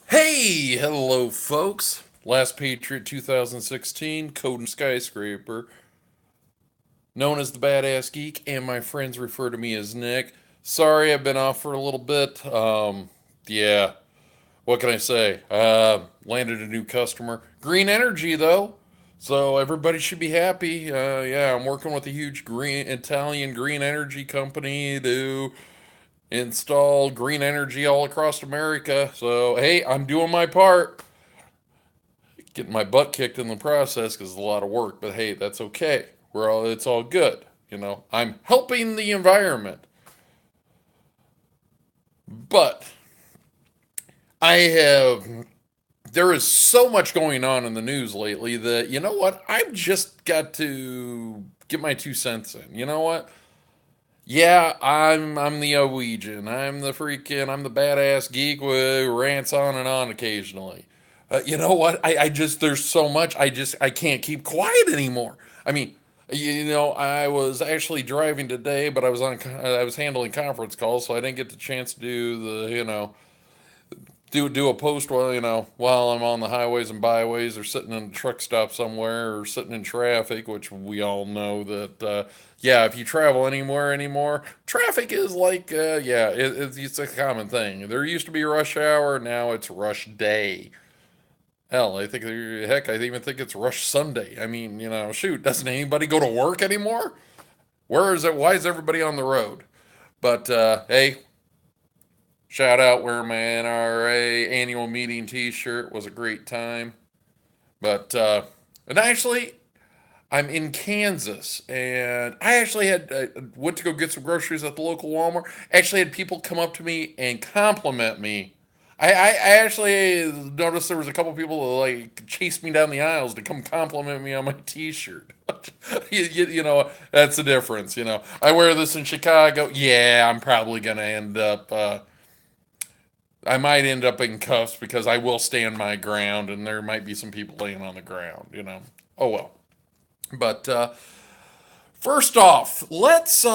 Hey, hello, folks. Last Patriot 2016, Code and Skyscraper, known as the Badass Geek, and my friends refer to me as Nick. Sorry, I've been off for a little bit. Yeah, what can I say? Landed a new customer. Green energy, though. So everybody should be happy. Yeah, I'm working with a huge green Italian green energy company to install green energy all across America. So hey, I'm doing my part. Getting my butt kicked in the process because it's a lot of work, but hey, that's okay. It's all good. I'm helping the environment. But I have there is so much going on in the news lately that you know what? I've just got to get my 2 cents in. You know what? Yeah, I'm the Norwegian. I'm the badass geek who rants on and on occasionally. You know what? I just there's so much. I can't keep quiet anymore. I mean, I was actually driving today, but I was handling conference calls, so I didn't get the chance to do do a post while I'm on the highways and byways or sitting in a truck stop somewhere or sitting in traffic, which we all know that yeah, if you travel anywhere anymore, traffic is like yeah, it's a common thing. There used to be rush hour, now it's rush day. Hell, I even think it's rush Sunday. I mean, shoot, doesn't anybody go to work anymore? Where is it? Why is everybody on the road? But hey, shout out wearing my NRA annual meeting T-shirt was a great time. But and actually, I'm in Kansas, and I actually had went to go get some groceries at the local Walmart. Actually, had people come up to me and compliment me. I actually noticed there was a couple people that like chased me down the aisles to come compliment me on my T-shirt. That's the difference. I wear this in Chicago. Yeah, I'm probably gonna end up. I might end up in cuffs because I will stand my ground, and there might be some people laying on the ground. Oh well. But first off, let's.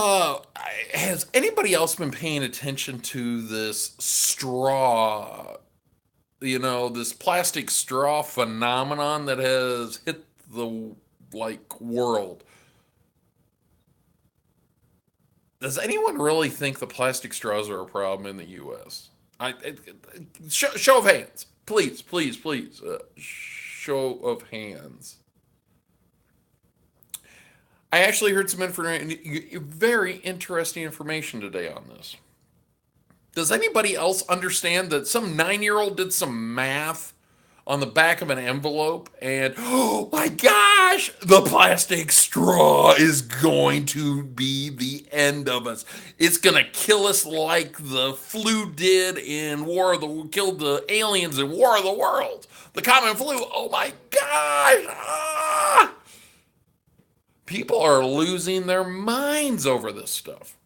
Has anybody else been paying attention to this straw? This plastic straw phenomenon that has hit the world. Does anyone really think the plastic straws are a problem in the U.S.? Show of hands, please, please, please. Show of hands. I actually heard some very interesting information today on this. Does anybody else understand that some 9 year old did some math on the back of an envelope and oh my gosh, the plastic straw is going to be the end of us. It's going to kill us like the flu did in killed the aliens in War of the Worlds. The common flu. Oh my gosh. Ah! People are losing their minds over this stuff.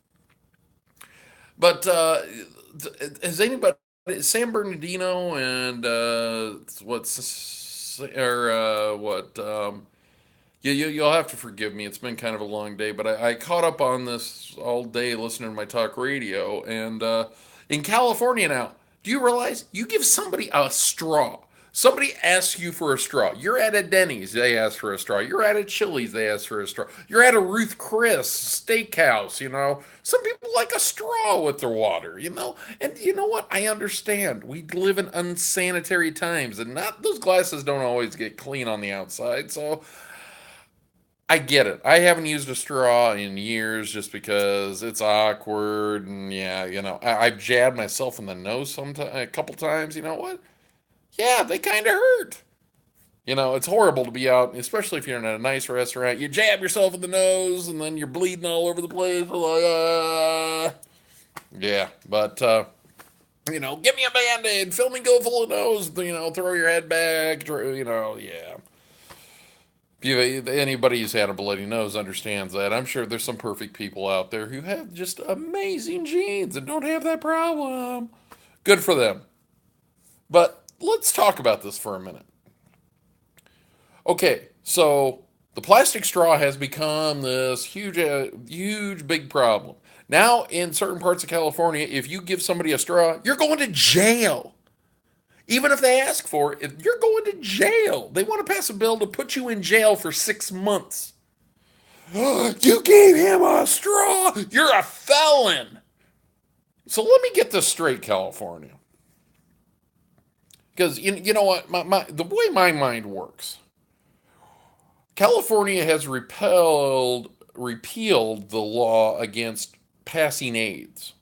But has anybody San Bernardino and what's or what you'll have to forgive me. It's been kind of a long day, but I caught up on this all day listening to my talk radio. And in California now, do you realize you give somebody a straw? Somebody asks you for a straw. You're at a Denny's, they ask for a straw. You're at a Chili's, they ask for a straw. You're at a Ruth Chris steakhouse, Some people like a straw with their water. And you know what? I understand. We live in unsanitary times, and not those glasses don't always get clean on the outside. So I get it. I haven't used a straw in years just because it's awkward, and yeah, I've jabbed myself in the nose a couple times. You know what? Yeah, they kind of hurt. It's horrible to be out, especially if you're in a nice restaurant. You jab yourself in the nose, and then you're bleeding all over the place. Yeah, but give me a band-aid. Fill me go full of nose. Throw your head back. Yeah. Anybody who's had a bloody nose understands that. I'm sure there's some perfect people out there who have just amazing genes and don't have that problem. Good for them. But let's talk about this for a minute. Okay, so the plastic straw has become this huge, big problem. Now, in certain parts of California, if you give somebody a straw, you're going to jail. Even if they ask for it, you're going to jail. They want to pass a bill to put you in jail for 6 months. You gave him a straw. You're a felon. So let me get this straight, California. Because you know what? The way my mind works, California has repealed the law against passing AIDS.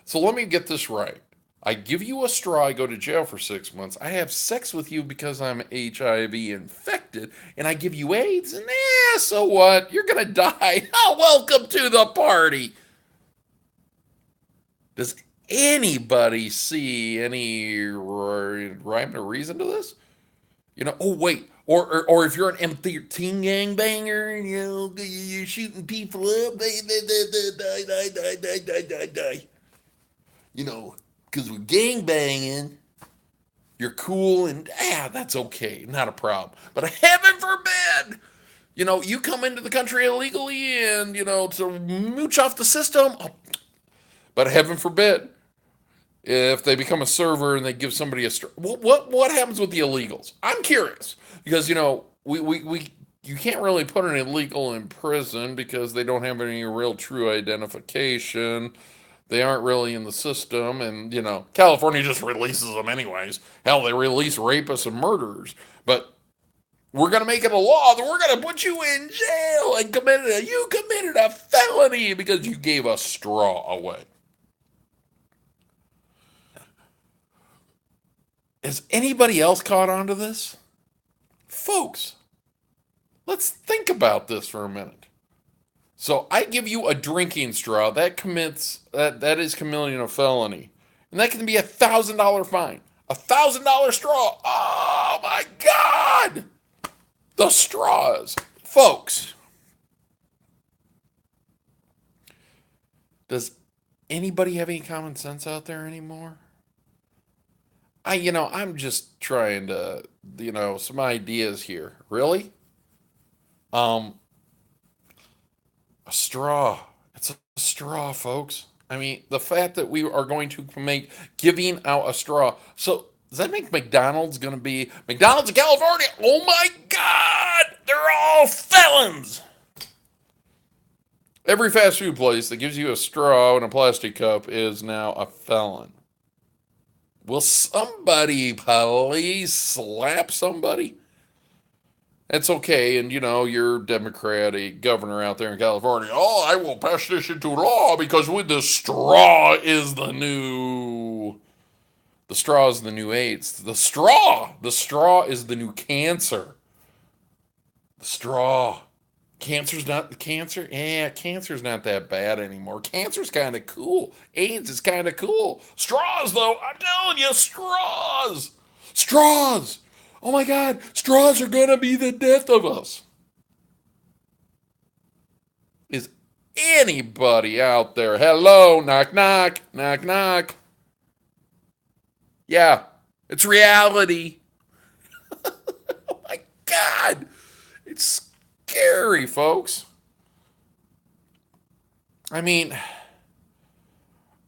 So let me get this right. I give you a straw, I go to jail for 6 months. I have sex with you because I'm HIV infected, and I give you AIDS, and so what? You're gonna die. Oh, welcome to the party. Does anybody see any rhyme or reason to this? Oh wait, or if you're an M13 gangbanger, you're shooting people up, die. Because we're gangbanging, you're cool and that's okay, not a problem. But heaven forbid, you come into the country illegally and to mooch off the system. But heaven forbid, if they become a server and they give somebody what happens with the illegals? I'm curious because we you can't really put an illegal in prison because they don't have any real true identification. They aren't really in the system, and California just releases them anyways. Hell, they release rapists and murderers, but we're gonna make it a law that we're gonna put you in jail and you committed a felony because you gave a straw away. Has anybody else caught on to this? Folks, let's think about this for a minute. So I give you a drinking straw that is committing a felony, and that can be $1,000 fine. $1,000 straw. Oh my God! The straws, folks. Does anybody have any common sense out there anymore? I'm just trying to, some ideas here. Really? Um, a straw. It's a straw, folks. I mean, the fact that we are going to make giving out a straw. So, does that make McDonald's going to be McDonald's in California? Oh my God! They're all felons! Every fast food place that gives you a straw in a plastic cup is now a felon. Will somebody please slap somebody? It's okay, and you're Democratic governor out there in California. Oh, I will pass this into law because with the straw is the straw is the new AIDS. The straw is the new cancer. The straw. Cancer's not cancer. Yeah, cancer's not that bad anymore. Cancer's kind of cool. AIDS is kind of cool. Straws, though, I'm telling you, straws. Straws. Oh my God, straws are gonna be the death of us. Is anybody out there? Hello, knock, knock, knock, knock. Yeah, it's reality. Oh my God, it's scary, folks. I mean,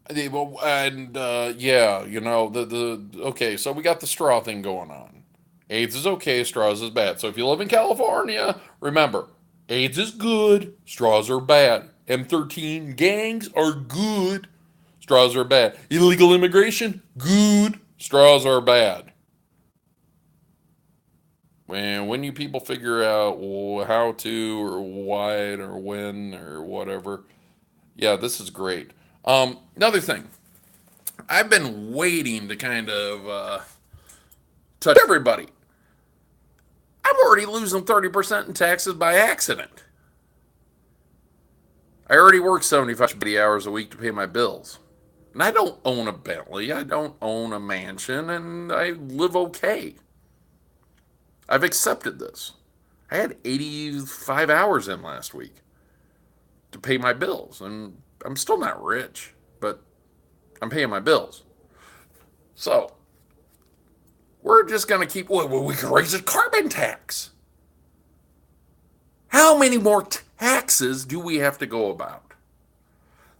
and yeah, okay, so we got the straw thing going on. AIDS is okay, straws is bad. So if you live in California, remember, AIDS is good, straws are bad. M13 gangs are good, straws are bad. Illegal immigration, good, straws are bad. When you people figure out how to or why or when or whatever, yeah, this is great. Another thing, I've been waiting to kind of touch everybody. I'm already losing 30% in taxes by accident. I already work 75 hours a week to pay my bills. And I don't own a Bentley, I don't own a mansion, and I live okay. I've accepted this. I had 85 hours in last week to pay my bills, and I'm still not rich, but I'm paying my bills. So, we're just going to keep, well, we can raise the carbon tax. How many more taxes do we have to go about?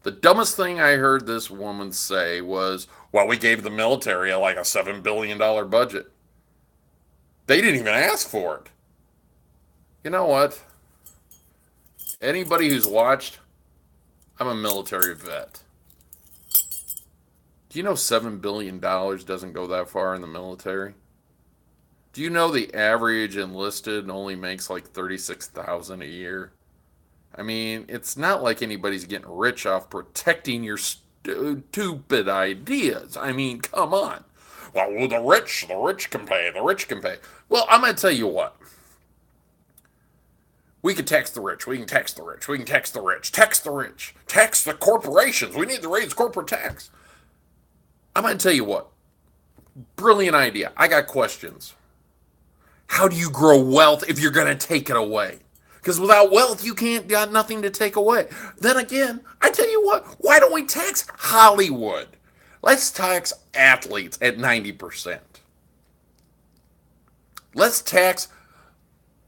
The dumbest thing I heard this woman say was, well, we gave the military like a $7 billion budget. They didn't even ask for it. You know what? Anybody who's watched, I'm a military vet. Do you know $7 billion doesn't go that far in the military? Do you know the average enlisted only makes like 36,000 a year? I mean, it's not like anybody's getting rich off protecting your stupid ideas. I mean, come on. Well, the rich can pay, the rich can pay. Well, I'm going to tell you what. We can tax the rich. We can tax the rich. We can tax the rich. Tax the rich. Tax the corporations. We need to raise corporate tax. I'm going to tell you what. Brilliant idea. I got questions. How do you grow wealth if you're going to take it away? Because without wealth, you can't got nothing to take away. Then again, I tell you what, why don't we tax Hollywood? Let's tax athletes at 90%. Let's tax,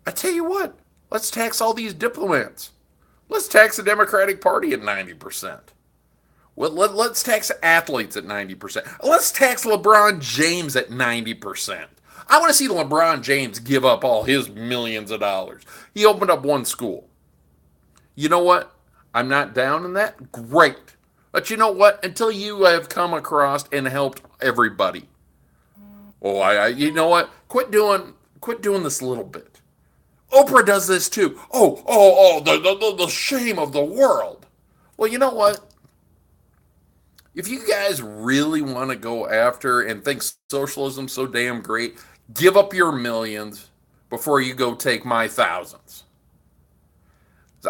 I tell you what, let's tax all these diplomats. Let's tax the Democratic Party at 90%. Well, let's tax athletes at 90%. Let's tax LeBron James at 90%. I want to see LeBron James give up all his millions of dollars. He opened up one school. You know what? I'm not down in that. Great. But you know what? Until you have come across and helped everybody. Oh, you know what? Quit doing this little bit. Oprah does this too. The shame of the world. Well, you know what? If you guys really want to go after and think socialism's so damn great, give up your millions before you go take my thousands.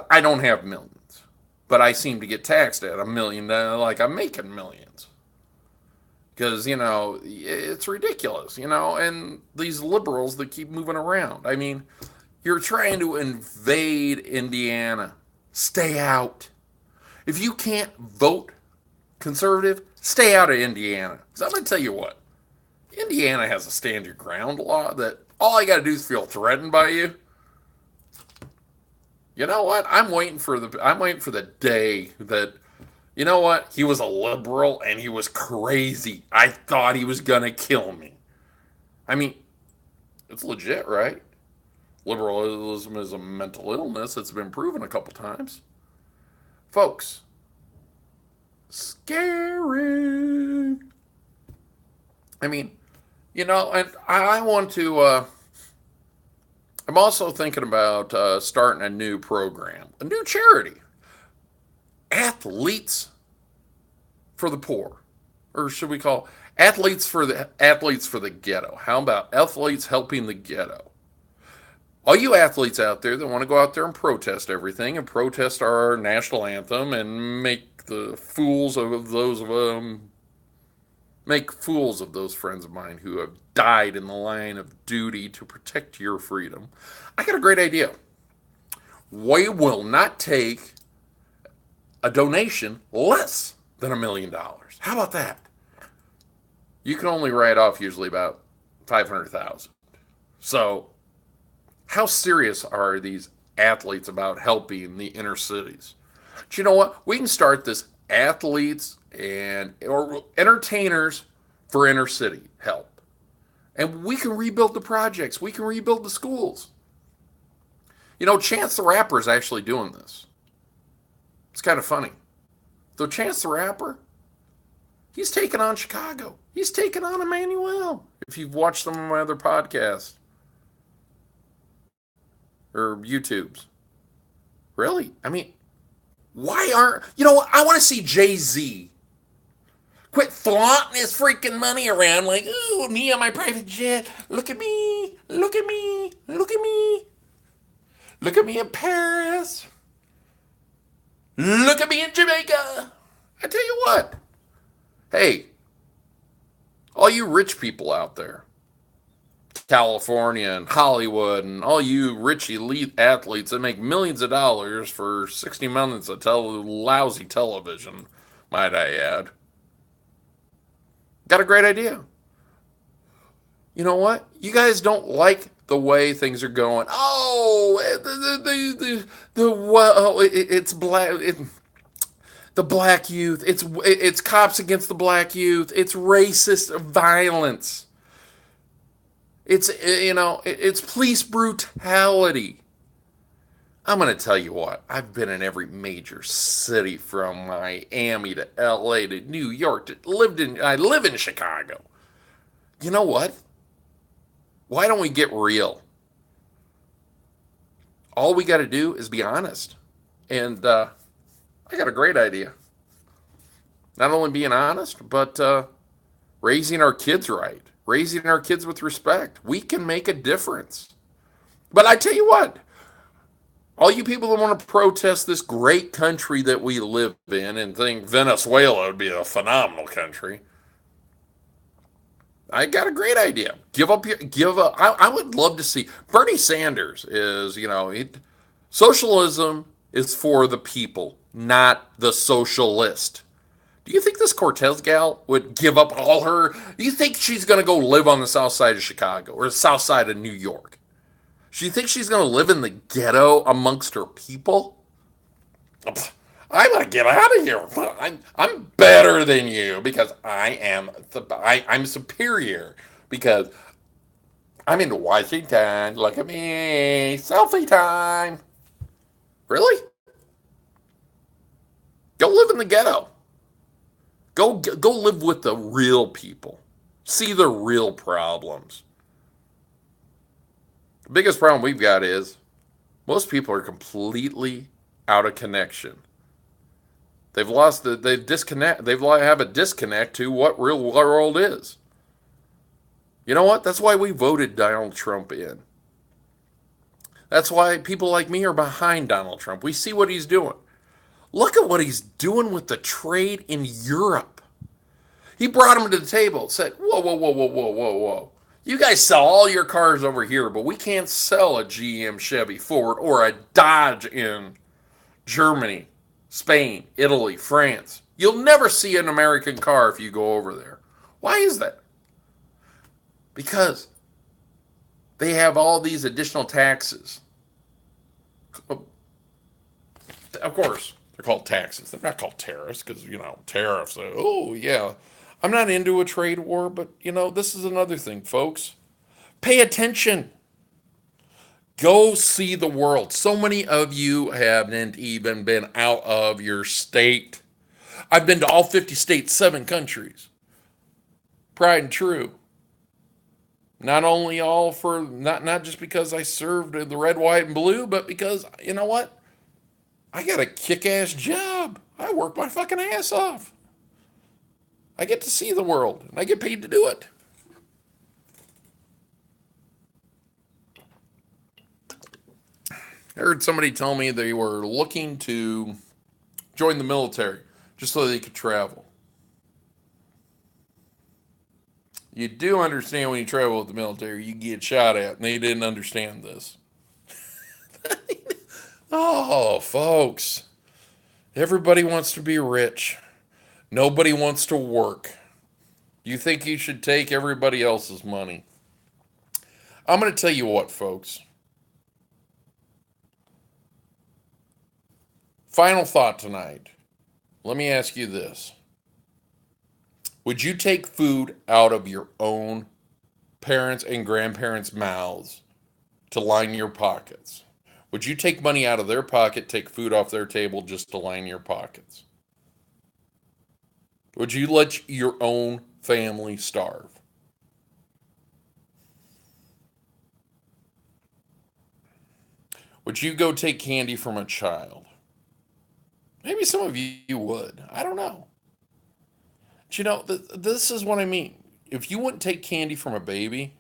I don't have millions, but I seem to get taxed at $1 million like I'm making millions. Because, it's ridiculous, and these liberals that keep moving around. I mean, you're trying to invade Indiana. Stay out. If you can't vote conservative, stay out of Indiana. Because I'm going to tell you what. Indiana has a stand your ground law that all I got to do is feel threatened by you. You know what? I'm waiting for the day that, you know what? He was a liberal and he was crazy. I thought he was going to kill me. I mean, it's legit, right? Liberalism is a mental illness. It's been proven a couple times. Folks, scary. I mean, and I want to, I'm also thinking about starting a new program, a new charity. Athletes for the poor. Or should we call athletes for the ghetto? How about athletes helping the ghetto? All you athletes out there that want to go out there and protest everything and protest our national anthem and make fools of those friends of mine who have died in the line of duty to protect your freedom. I got a great idea. We will not take a donation less than $1 million. How about that? You can only write off usually about $500,000. So, how serious are these athletes about helping the inner cities? But you know what? We can start this athletes or entertainers for inner city help. And we can rebuild the projects. We can rebuild the schools. Chance the Rapper is actually doing this. It's kind of funny. Though Chance the Rapper, he's taken on Chicago. He's taken on Emmanuel. If you've watched some of my other podcasts or YouTubes. Really? I mean, why aren't, I want to see Jay-Z quit flaunting his freaking money around like, ooh, me on my private jet. Look at me. Look at me. Look at me. Look at me in Paris. Look at me in Jamaica. I tell you what. Hey, all you rich people out there, California and Hollywood and all you rich elite athletes that make millions of dollars for 60 minutes of lousy television, might I add. Got a great idea. You know what? You guys don't like the way things are going. Oh, it's black. The black youth. It's cops against the black youth. It's racist violence. It's police brutality. I'm going to tell you what. I've been in every major city from Miami to LA to New York. I live in Chicago. You know what? Why don't we get real? All we got to do is be honest. And I got a great idea. Not only being honest, but raising our kids right, raising our kids with respect. We can make a difference. But I tell you what, all you people that want to protest this great country that we live in and think Venezuela would be a phenomenal country, I got a great idea. I would love to see. Bernie Sanders is, socialism is for the people, not the socialist. Do you think this Cortez gal would give up all her? Do you think she's going to go live on the south side of Chicago or the south side of New York? Do you think she's going to live in the ghetto amongst her people? I'm going to get out of here. I'm better than you because I'm superior because I'm in Washington. Look at me. Selfie time. Really? Go live in the ghetto. Go live with the real people. See the real problems. The biggest problem we've got is most people are completely out of connection. They have a disconnect to what real world is. You know what? That's why we voted Donald Trump in. That's why people like me are behind Donald Trump. We see what he's doing. Look at what he's doing with the trade in Europe. He brought him to the table, said, whoa, whoa, whoa, whoa, whoa, whoa, whoa. You guys sell all your cars over here, but we can't sell a GM, Chevy, Ford, or a Dodge in Germany, Spain, Italy, France. You'll never see an American car if you go over there. Why is that? Because they have all these additional taxes. Of course, they're called taxes. They're not called tariffs because, tariffs. Oh, yeah. I'm not into a trade war, but, this is another thing, folks. Pay attention. Go see the world. So many of you haven't even been out of your state. I've been to all 50 states, 7 countries. Pride and true. Not only all for, not just because I served in the red, white, and blue, but because, you know what? I got a kick-ass job. I work my fucking ass off. I get to see the world, and I get paid to do it. I heard somebody tell me they were looking to join the military just so they could travel. You do understand when you travel with the military, you get shot at, and they didn't understand this. Oh, folks. Everybody wants to be rich. Nobody wants to work. You think you should take everybody else's money. I'm going to tell you what, folks. Final thought tonight. Let me ask you this. Would you take food out of your own parents' and grandparents' mouths to line your pockets? Would you take money out of their pocket, take food off their table just to line your pockets? Would you let your own family starve? Would you go take candy from a child? Maybe some of you would. I don't know. But this is what I mean. If you wouldn't take candy from a baby,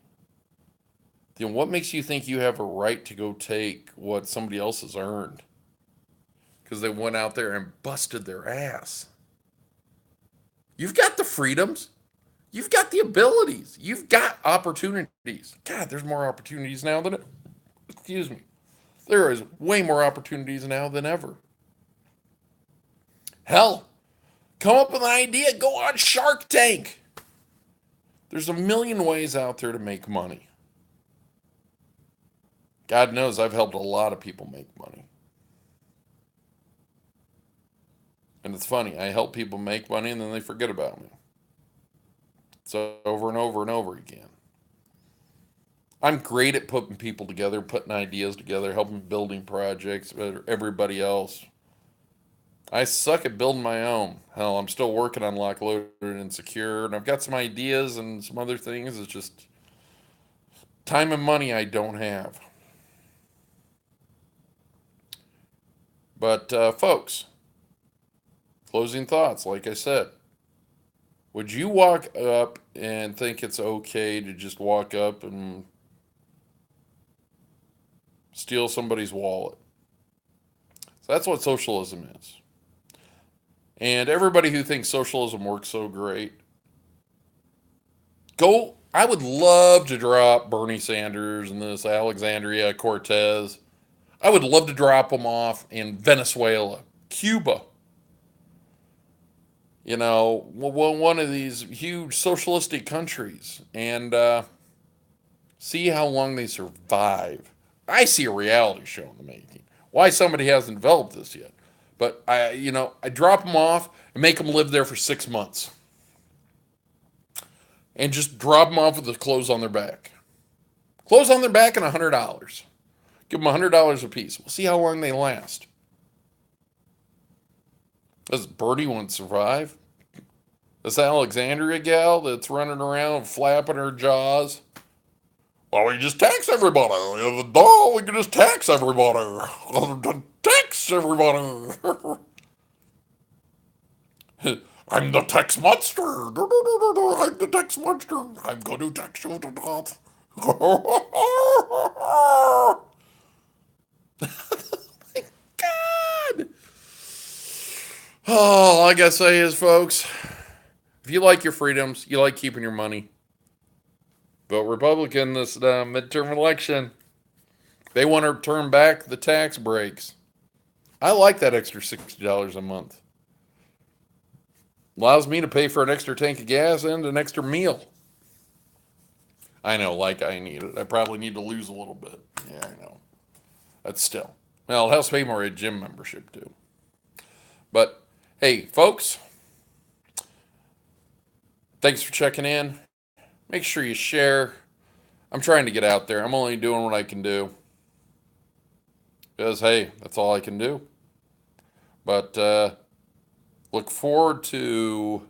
then what makes you think you have a right to go take what somebody else has earned? Because they went out there and busted their ass. You've got the freedoms. You've got the abilities. You've got opportunities. God, there's more opportunities now than... Excuse me. There is way more opportunities now than ever. Hell, come up with an idea. Go on Shark Tank. There's a million ways out there to make money. God knows I've helped a lot of people make money. And it's funny, I help people make money and then they forget about me. So over and over and over again. I'm great at putting people together, putting ideas together, helping building projects, but everybody else. I suck at building my own. Hell, I'm still working on Lock, Loaded, and Secure, and I've got some ideas and some other things. It's just time and money I don't have. But, folks, closing thoughts, like I said. Would you walk up and think it's okay to just walk up and steal somebody's wallet? So that's what socialism is. And everybody who thinks socialism works so great, go. I would love to drop Bernie Sanders and this Alexandria Cortez. I would love to drop them off in Venezuela, Cuba, one of these huge socialistic countries, and see how long they survive. I see a reality show in the making. Why somebody hasn't developed this yet? But I drop them off and make them live there for 6 months, and just drop them off with the clothes on their back. Clothes on their back and $100. Give them $100 a piece. We'll see how long they last. Does Birdie want to survive? This Alexandria gal that's running around flapping her jaws. Well, we just tax everybody. We can just tax everybody. Tax everybody. I'm the tax monster. I'm the tax monster. I'm going to tax you to death. God. Oh, all I gotta say is, folks, if you like your freedoms, you like keeping your money, vote Republican this midterm election. They want to turn back the tax breaks. I like that extra $60 a month. Allows me to pay for an extra tank of gas and an extra meal. I know, like I need it. I probably need to lose a little bit. Yeah, I know. But still. Well, it helps pay more a gym membership too. But hey, folks, thanks for checking in. Make sure you share. I'm trying to get out there. I'm only doing what I can do. Because, hey, that's all I can do. But look forward to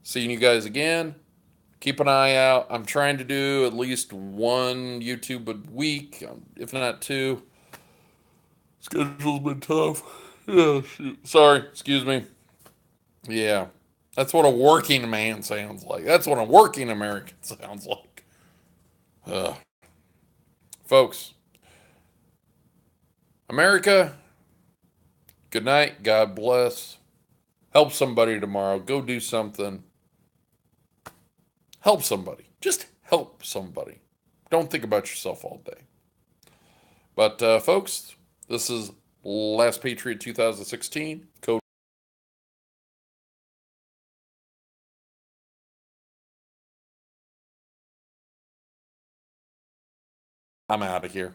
seeing you guys again. Keep an eye out. I'm trying to do at least one YouTube a week, if not two. Schedule's been tough. Yeah, shoot. Sorry, excuse me. Yeah, that's what a working man sounds like. That's what a working American sounds like. Ugh. Folks, America, good night. God bless. Help somebody tomorrow. Go do something. Help somebody. Just help somebody. Don't think about yourself all day. But, folks, this is Last Patriot 2016. Code. I'm out of here.